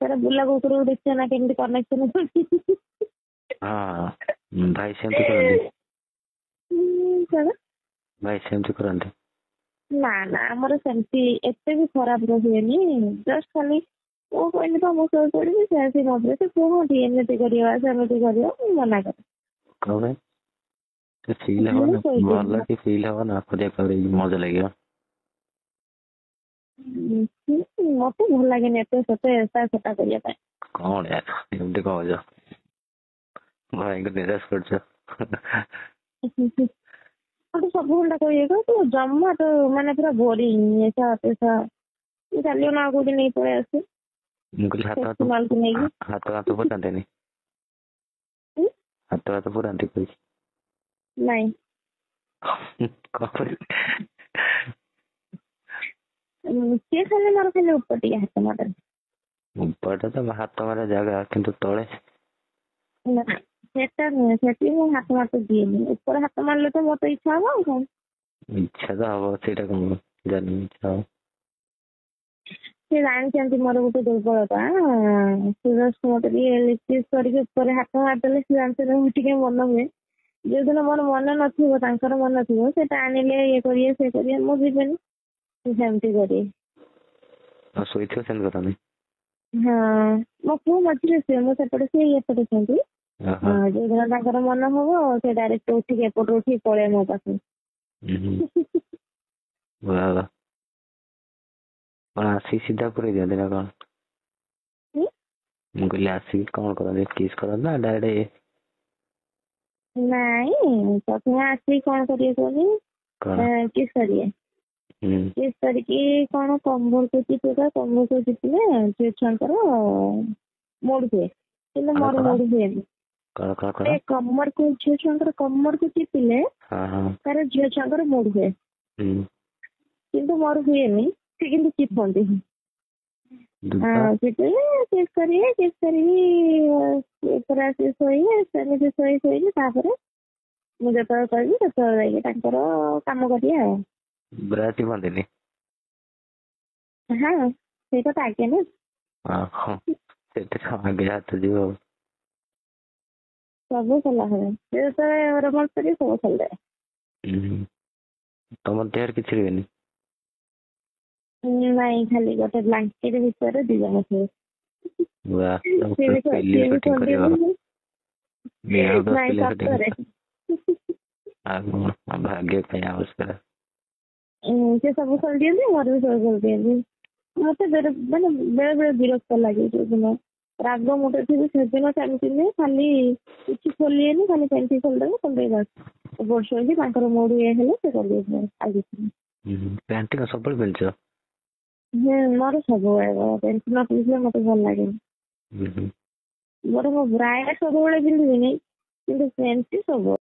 ତାର ବୁଲା କୁକୁରକୁ ଦେଖିଛ ନା କେମିତି କନେକ୍ସନ ହଁ ଭାଇ ସେମିତି କରନ୍ତି। କଣ ଭାଇ ସେମିତି କରନ୍ତି। ନା ନା ଆମର ସେମିତି ଏତେ ବି ଖରାପ ହୁଏନି। ଜଷ୍ଟ ଖାଲି ମୁଁ କହିଲି ତ ମୁଁ ଶୋଇ ପଡିବି ସେ ଆସି ନବରେ ସେ କୁହନ୍ତି ଏମିତି କରିବା ସେମିତି କରିବା ମୁଁ ମନା କରେ। କଣ ପାଇଁ? ସେ ଫିଲ୍ ହବ ମୁଁ ନା ଶୋଇପଡିବି। ଭଲ କି ଫିଲ୍ ହବ ନା କରିବାକୁ ମଜା ଲାଗିବ। ମତେ ଭଲ ଲାଗେନି ଏତେ ସେତେ ସେଟା କରିବା ପାଇଁ। କଣ ୟାର ଏମିତି କହୁଛ? ଭାଇଙ୍କୁ ନିରାଶ କରୁଛ। ମତେ ସବୁ ଘଣ୍ଟା କହିବେ ତୁ ଜମା ତ ମାନେ ପୁରା ବୋରିଂ ଏସା ତେସା ତୁ ଚାଲିବ ନା ଆଉ କୋଉଠି ନେଇ ପଳେଇ ଆସେ। ମୁଁ କହିଲି ମାଲକୁ ନେଇକି ହାତ ପୁରାନ୍ତିନି। ହାତ ପୁରାନ୍ତି କହିଛି। ନାଇଁ କଣ କରିବି? ସିଏ ଖାଲି ମୋର ଖାଲି ଉପର ଟିକେ ହାତ ମାରନ୍ତି। ଉପରଟା ତ ହାତ ମାରା ଜାଗା କିନ୍ତୁ ତଳେ ନା ସେଟା ନୁହେଁ ସେଠି ମୁଁ ହାତ ମାତ ଦିଏନି। ଉପର ହାତ ମାରିଲେ ତ ମତେ ଇଚ୍ଛା ହବ ଆଉ କଣ। ଇଚ୍ଛା ତ ହବ ସେଇଟା କଣ ଜାଣିନି ଇଚ୍ଛା ହବ। ସେ ଜାଣିଛନ୍ତି ମୋର ଗୋଟେ ଦୁର୍ବଳତା ମତେ ଟିକେ ଲିପିସ୍ କରିକି ଉପରେ ହାତ ମାରିଦେଲେ ସେ ଜାଣିଛନ୍ତି ମୁଁ ଟିକେ ମନ ହୁଏ। ଯୋଉଦିନ ମୋର ମନ ନଥିବ ତାଙ୍କର ମନ ଥିବ ସେଟା ଆଣିଲେ ଇଏ କରିବେ ସେ କରିବେ ମୁଁ ଯିବିନି ସେ ସେମିତି କରିବେ। ଆଉ ଶୋଇଥିବ ସେମିତି କରନି। ହଁ ମୋ ପୁଅ ମଝିରେ ଶୁଏ ମୁଁ ସେପଟେ ଶୁଏ ଏପଟେ ଶୁଅନ୍ତି। ଯୋଉଦିନ ତାଙ୍କର ମନ ହବ ସେ ଡାଇରେକ୍ଟ ଉଠିକି ଏପଟୁ ଉଠିକି ପଳେଇବେ ମୋ ପାଖକୁ। କଣ ଆସିକି ସିଧା ପୁରେଇ ଦିଅନ୍ତି ନା କଣ? ମୁଁ କହିଲି ଆସିକି କଣ କରନ୍ତି କିସ୍ କରନ୍ତି ନା ଡାଇରେକ୍ଟ? ନାଇଁ ପ୍ରଥମେ ଆସିକି କଣ କରିବେ କୁହନି କିସ୍ କରିବେ। କିସ୍ କରିକି କଣ କମରକୁ ଚିପିବେ କମରକୁ ଚିପିଲେ ଝିଅ ଛୁଆଙ୍କର ମୁଡ୍ ହୁଏ କିନ୍ତୁ ମୋର ମୁଡ୍ ହୁଏନି। କମରକୁ ଝିଅ ଛୁଆଙ୍କର କମରକୁ ଚିପିଲେ ତାର ଝିଅ ଛୁଆଙ୍କର ମୁଡ୍ ହୁଏ କିନ୍ତୁ ମୋର ହୁଏନି। ସେ କିନ୍ତୁ ଚିପନ୍ତି। ଚିପିଲେ କିସ୍ କରିକି ଉପରେ ଆସିକି ଶୋଇବେ ସେମିତି ଶୋଇକି ତାପରେ ମୁଁ ଯେତେବେଳେ କହିବି ସେତେବେଳେ ଯାଇକି ତାଙ୍କର କାମ କରିବେ ଆଉ। ବ୍ରା ଚିପନ୍ତିନି? ହଁ ସେଇଟା ତ ଆଗେ ନା। ସେଟା ଆଗେ ହାତ ଯିବ ଆଉ। ସବୁ ସଲା ହୁଏ ସେ ଯେତେବେଳେ ରୋମାନ୍ସ କରିବେ ସବୁ ସରିଯାଏ। ତମ ଦେହରେ କିଛି ରୁହେନି? ନାଇଁ ଖାଲି ଗୋଟେ ବ୍ଲାଙ୍କେଟ ଭିତରେ ଦି ଜଣ ଶୋଇବେ। ଭାଗ୍ୟ ପାଇଁ ଆବଶ୍ୟକ। ସେ ସବୁ ଖୋଲି ଦିଅନ୍ତି ମୋର ବି ସବୁ ଖୋଲି ଦିଅନ୍ତି। ମତେ ମାନେ ବେଳେ ବେଳେ ବିରକ୍ତ ଲାଗେ ଯୋଉଦିନ ରାଗ ମୁଣ୍ଡ ଥିବ ସେଦିନ ସେମିତି ନୁହେଁ ଖାଲି କିଛି ଖୋଲିବେନି ଖାଲି ସେମିତି ଖୋଲିଦେବେ ଖୋଲିଦେଇ ବାସ୍ ଏପଟେ ଶୋଇକି ତାଙ୍କର ମୁଡ୍ ଇଏ ହେଲେ ସେ କରିଦେଇଥିବେ ଆଉ କିଛି ନାହିଁ। ପ୍ୟାଣ୍ଟ କଣ ସବୁବେଳେ ପିନ୍ଧୁଛ? ମୋର ସବୁବେଳେ ପେନ୍ସିଲ ନ ପିନ୍ଧିଲେ ମତେ ଭଲ ଲାଗେନି। ମୋର ମୋ ବ୍ରା ସବୁବେଳେ ପିନ୍ଧିବିନି କିନ୍ତୁ ପେନ୍ସିଲ ସବୁବେଳେ।